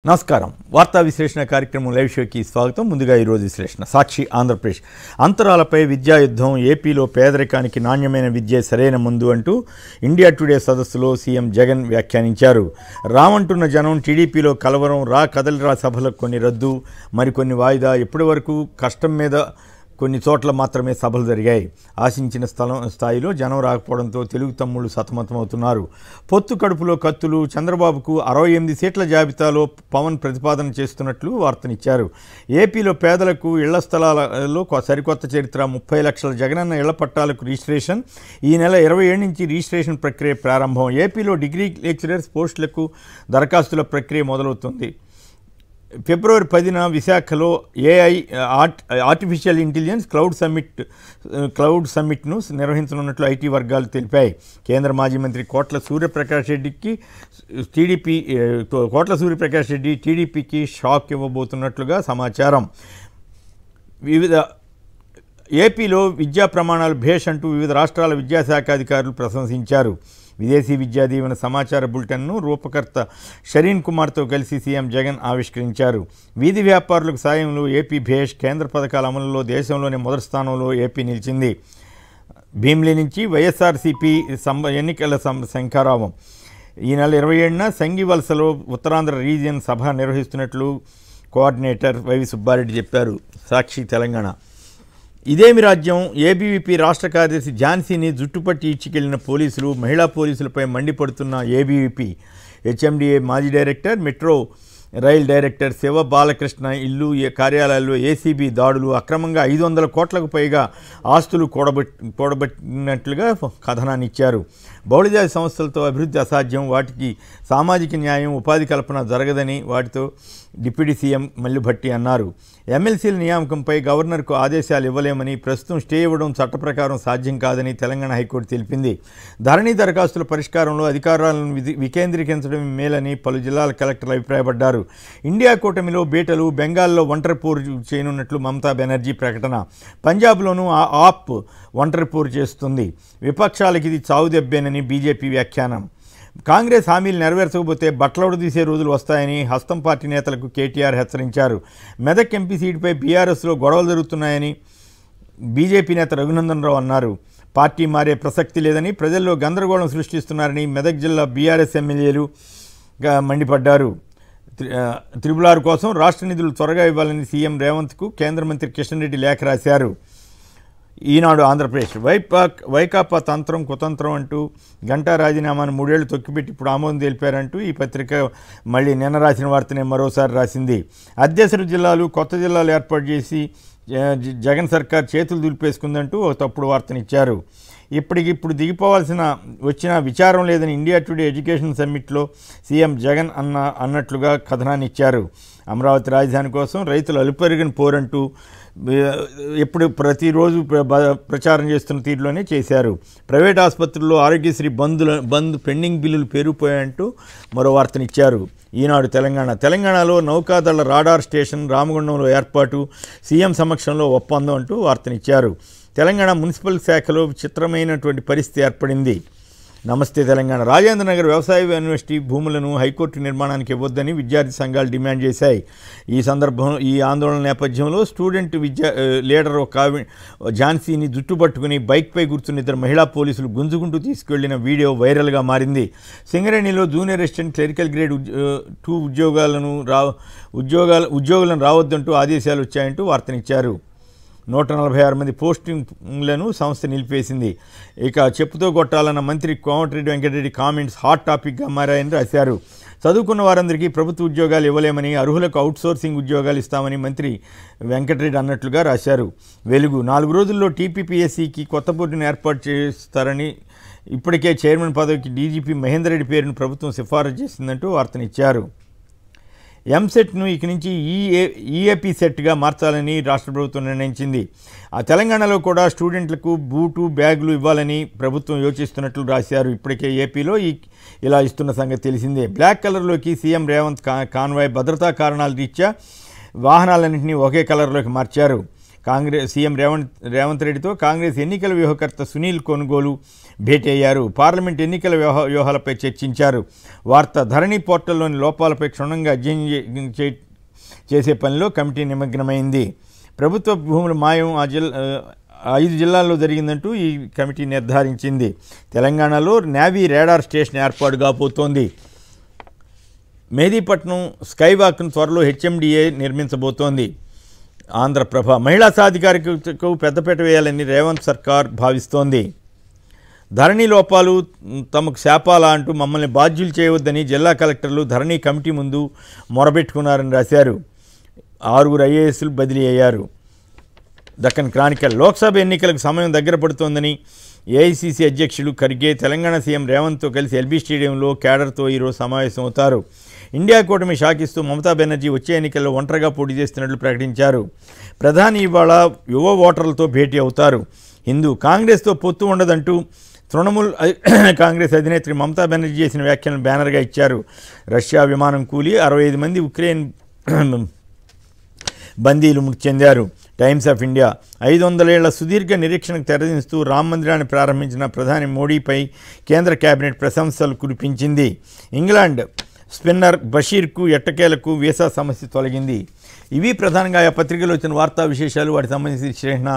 నమస్కారం వార్తా విశ్లేషణ కార్యక్రమం లైవ్ షోకి స్వాగతం. ముందుగా ఈరోజు విశ్లేషణ. సాక్షి ఆంధ్రప్రదేశ్ అంతరాలపై విద్యా యుద్ధం, ఏపీలో పేదరికానికి నాణ్యమైన విద్య సరైన ముందు అంటూ ఇండియా టుడే సదస్సులో సీఎం జగన్ వ్యాఖ్యానించారు. రామంటున్న జనం, టీడీపీలో కలవరం, కదలిరా సభలకు కొన్ని రద్దు, మరికొన్ని వాయిదా, ఇప్పటి వరకు కష్టం మీద కొన్ని చోట్ల మాత్రమే సభలు జరిగాయి. ఆశించిన స్థాయిలో జనం రాకపోవడంతో తెలుగు తమ్ముళ్ళు సతమతమవుతున్నారు. పొత్తు కడుపులో కత్తులు, చంద్రబాబుకు 68 సీట్ల జాబితాలో పవన్ ప్రతిపాదన చేస్తున్నట్లు వార్తనిచ్చారు. ఏపీలో పేదలకు ఇళ్ల స్థలాలలో సరికొత్త చరిత్ర, 30 లక్షల జగనన్న ఇళ్ల పట్టాలకు రిజిస్ట్రేషన్. ఈ నెల 27 నుంచి రిజిస్ట్రేషన్ ప్రక్రియ ప్రారంభం. ఏపీలో డిగ్రీ లెక్చరర్స్ పోస్టులకు దరఖాస్తుల ప్రక్రియ మొదలవుతుంది. ఫిబ్రవరి 10న విశాఖలో ఏఐ ఆర్టిఫిషియల్ ఇంటెలిజెన్స్ క్లౌడ్ సమ్మిట్ను నిర్వహించనున్నట్లు ఐటీ వర్గాలు తెలిపాయి. కేంద్ర మాజీ మంత్రి కోట్ల సూర్యప్రకాష్ రెడ్డి టీడీపీకి షాక్ ఇవ్వబోతున్నట్లుగా సమాచారం. ఏపీలో విద్యా ప్రమాణాలు భేష్ అంటూ వివిధ రాష్ట్రాల విద్యాశాఖ అధికారులు ప్రశంసించారు. విదేశీ విద్యా దీవెన సమాచార బులెటిన్ను రూపకర్త షరీన్ కుమార్తో కలిసి సీఎం జగన్ ఆవిష్కరించారు. వీధి వ్యాపారులకు సాయంలో ఏపీ భేష్, కేంద్ర పథకాల అమలులో దేశంలోనే మొదటి స్థానంలో ఏపీ నిలిచింది. భీమిలి నుంచి వైఎస్ఆర్సీపీ ఎన్నికల శంఖారావం. ఈ నెల 27న సంగివలసలో ఉత్తరాంధ్ర రీజియన్ సభ నిర్వహిస్తున్నట్లు కోఆర్డినేటర్ వైవి సుబ్బారెడ్డి చెప్పారు. సాక్షి తెలంగాణ. ఇదేమి రాజ్యం, ఏబీవీపీ రాష్ట్ర కార్యదర్శి ఝాన్సీని జుట్టుపట్టి ఇచ్చికెళ్లిన పోలీసులు, మహిళా పోలీసులపై మండిపడుతున్న ఏబీవీపీ హెచ్ఎండిఏ మాజీ director, metro rail director Shiva Balakrishna ఇల్లు, కార్యాలయాల్లో ఏసీబీ దాడులు, అక్రమంగా 500 కోట్లకు పైగా ఆస్తులు కూడబట్టినట్లుగా కథనాన్ని ఇచ్చారు. బహుళజాతి సంస్థలతో అభివృద్ధి అసాధ్యం, వాటికి సామాజిక న్యాయం, ఉపాధి కల్పన జరగదని వాటితో డిప్యూటీ సీఎం మల్లుభట్టి అన్నారు. ఎమ్మెల్సీల నియామకంపై గవర్నర్కు ఆదేశాలు ఇవ్వలేమని, ప్రస్తుతం స్టే ఇవ్వడం చట్ట ప్రకారం సాధ్యం కాదని తెలంగాణ హైకోర్టు తెలిపింది. ధరణి దరఖాస్తుల పరిష్కారంలో అధికారాలను వికేంద్రీకరించడం మేలని పలు జిల్లాల కలెక్టర్లు అభిప్రాయపడ్డారు. ఇండియా కూటమిలో బీటలు, బెంగాల్లో ఒంటరి పోరు చేయనున్నట్లు మమతా బెనర్జీ ప్రకటన. పంజాబ్లోనూ ఆప్ ఒంటరి పోరు చేస్తుంది. విపక్షాలకి ఇది చావుదెబ్బేనని బీజేపీ వ్యాఖ్యానం. కాంగ్రెస్ హామీలు నెరవేర్చకపోతే బట్టలౌడు తీసే రోజులు వస్తాయని హస్తం పార్టీ నేతలకు కేటీఆర్ హెచ్చరించారు. మెదక్ ఎంపీ సీటుపై బీఆర్ఎస్లో గొడవలు జరుగుతున్నాయని బీజేపీ నేత రఘునందన్ రావు అన్నారు. పార్టీ మారే ప్రసక్తి లేదని, ప్రజల్లో గందరగోళం సృష్టిస్తున్నారని మెదక్ జిల్లా బీఆర్ఎస్ ఎమ్మెల్యేలు మండిపడ్డారు. త్రిపుల్ కోసం రాష్ట్ర నిధులు త్వరగా ఇవ్వాలని సీఎం రేవంత్కు కేంద్ర మంత్రి కిషన్ రెడ్డి లేఖ రాశారు. ఈనాడు ఆంధ్రప్రదేశ్. వైకాపా తంత్రం కుతంత్రం అంటూ గంటా రాజీనామాను 3 ఏళ్లు తొక్కిపెట్టి ఇప్పుడు ఆమోదం తెలిపారంటూ ఈ పత్రిక మళ్ళీ నిన్న రాసిన వార్తనే మరోసారి రాసింది. అధ్యక్షుల జిల్లాలు, కొత్త జిల్లాలు ఏర్పాటు చేసి జగన్ సర్కార్ చేతులు దులిపేసుకుందంటూ ఒక తప్పుడు వార్తనిచ్చారు. ఇప్పటికిప్పుడు వచ్చిన విచారం లేదని ఇండియా టుడే ఎడ్యుకేషన్ సమ్మిట్లో సీఎం జగన్ అన్నట్లుగా కథనాన్ని ఇచ్చారు. అమరావతి రాజధాని కోసం రైతులు అలుపెరిగిన పోరంటూ ప్రతిరోజు ప్రచారం చేస్తున్న తీరులోనే చేశారు. ప్రైవేట్ ఆసుపత్రుల్లో ఆరోగ్యశ్రీ బంద్ పెండింగ్ బిల్లులు పెరిగిపోయాయంటూ మరో వార్తనిచ్చారు. ఈనాడు తెలంగాణలో నౌకాదళ రాడార్ స్టేషన్ రామగుండంలో ఏర్పాటు, సీఎం సమక్షంలో ఒప్పందం అంటూ వార్తనిచ్చారు. తెలంగాణ మున్సిపల్ శాఖలో విచిత్రమైనటువంటి పరిస్థితి ఏర్పడింది. నమస్తే తెలంగాణ. రాజేంద్రనగర్ వ్యవసాయ యూనివర్సిటీ భూములను హైకోర్టు నిర్మాణానికి ఇవ్వొద్దని విద్యార్థి సంఘాలు డిమాండ్ చేశాయి. ఈ ఆందోళన నేపథ్యంలో స్టూడెంట్ లీడర్ ఝాన్సీని జుట్టుపట్టుకుని బైక్పై కూర్చున్న 2 మహిళా పోలీసులు గుంజుకుంటూ తీసుకెళ్లిన వీడియో వైరల్గా మారింది. సింగరేణిలో జూనియర్ అసిస్టెంట్ క్లరికల్ గ్రేడ్ 2 ఉద్యోగులను రావద్దంటూ ఆదేశాలు వచ్చాయంటూ వార్తనిచ్చారు. 146 మంది పోస్టింగ్లను సంస్థ నిలిపేసింది. ఇక చెప్పుతో కొట్టాలన్న మంత్రి కోమటిరెడ్డి వెంకటరెడ్డి కామెంట్స్ హాట్ టాపిక్గా మారాయని రాశారు. చదువుకున్న వారందరికీ ప్రభుత్వ ఉద్యోగాలు ఇవ్వలేమని, అర్హులకు అవుట్సోర్సింగ్ ఉద్యోగాలు ఇస్తామని మంత్రి వెంకటరెడ్డి అన్నట్లుగా రాశారు. వెలుగు. 4 రోజుల్లో టీపీపీఎస్సీకి కొత్త బోర్డును ఏర్పాటు చేస్తారని, ఇప్పటికే చైర్మన్ పదవికి డీజీపీ మహేందర్ రెడ్డి పేరును ప్రభుత్వం సిఫారసు చేసిందంటూ వార్తనిచ్చారు. ఎంసెట్ను ఇక నుంచి ఈఏపీ సెట్గా మార్చాలని రాష్ట్ర ప్రభుత్వం నిర్ణయించింది. తెలంగాణలో కూడా స్టూడెంట్లకు బూటు, బ్యాగులు ఇవ్వాలని ప్రభుత్వం యోచిస్తున్నట్లు రాశారు. ఇప్పటికే ఏపీలో ఇలా ఇస్తున్న సంగతి తెలిసిందే. బ్లాక్ కలర్లోకి సీఎం రేవంత్ కాన్వాయ్ భద్రతా కారణాల రీత్యా వాహనాలన్నింటినీ ఒకే కలర్లోకి మార్చారు. సీఎం రేవంత్ రెడ్డితో కాంగ్రెస్ ఎన్నికల వ్యూహకర్త సునీల్ కొనుగోలు భేటీ అయ్యారు. పార్లమెంట్ ఎన్నికల వ్యూహాలపై చర్చించారు. ధరణి పోర్టల్లోని లోపాలపై క్షుణ్ణంగా అధ్యయనం చేసే పనిలో కమిటీ నిమగ్నమైంది. ప్రభుత్వ భూముల మాయం 5 జిల్లాల్లో జరిగిందంటూ ఈ కమిటీ నిర్ధారించింది. తెలంగాణలో నేవీ రాడార్ స్టేషన్ ఏర్పాటు కాబోతోంది. మెహదీపట్నం స్కైవాక్ను త్వరలో హెచ్ఎండిఏ నిర్మించబోతోంది. ఆంధ్రప్రభ మహిళా సాధికారికతకు పెద్దపీట వేయాలని రేవంత్ సర్కార్ భావిస్తోంది. ధరణి లోపాలు తమకు శాపాలా అంటూ మమ్మల్ని బాధ్యులు చేయవద్దని జిల్లా కలెక్టర్లు ధరణి కమిటీ ముందు మొరబెట్టుకున్నారని రాశారు. 6 ఐఏఎస్లు బదిలీ అయ్యారు. దక్కన్ క్రానికల్ లోక్సభ ఎన్నికలకు సమయం దగ్గర పడుతోందని ఏఐసీసీ అధ్యక్షులు ఖర్గే తెలంగాణ సీఎం రేవంత్తో కలిసి ఎల్బీ స్టేడియంలో క్యాడర్తో ఈరోజు సమావేశం అవుతారు. ఇండియా కూటమి షాకిస్తూ మమతా బెనర్జీ వచ్చే ఎన్నికల్లో ఒంటరిగా పోటీ చేస్తున్నట్లు ప్రకటించారు. ప్రధాని ఇవాళ యువ ఓటర్లతో భేటీ అవుతారు. కాంగ్రెస్తో పొత్తు ఉండదంటూ తృణమూల్ కాంగ్రెస్ అధినేత్రి మమతా బెనర్జీ చేసిన వ్యాఖ్యలను బ్యానర్గా ఇచ్చారు. రష్యా విమానం కూలి 65 మంది ఉక్రెయిన్ బందీలు మృతి చెందారు. టైమ్స్ ఆఫ్ ఇండియా 500 ఏళ్ల సుదీర్ఘ నిరీక్షణకు తెరదిస్తూ రామ మందిరాన్ని ప్రారంభించిన ప్రధాని మోడీపై కేంద్ర కేబినెట్ ప్రశంసలు కురిపించింది. ఇంగ్లాండ్ స్పిన్నర్ బషీర్కు ఎట్టకేలకు వీసా సమస్య తొలగింది. ఇవి ప్రధానంగా ఆ పత్రికలో వచ్చిన వార్తా విశేషాలు. వాటికి సంబంధించి విశ్లేషణ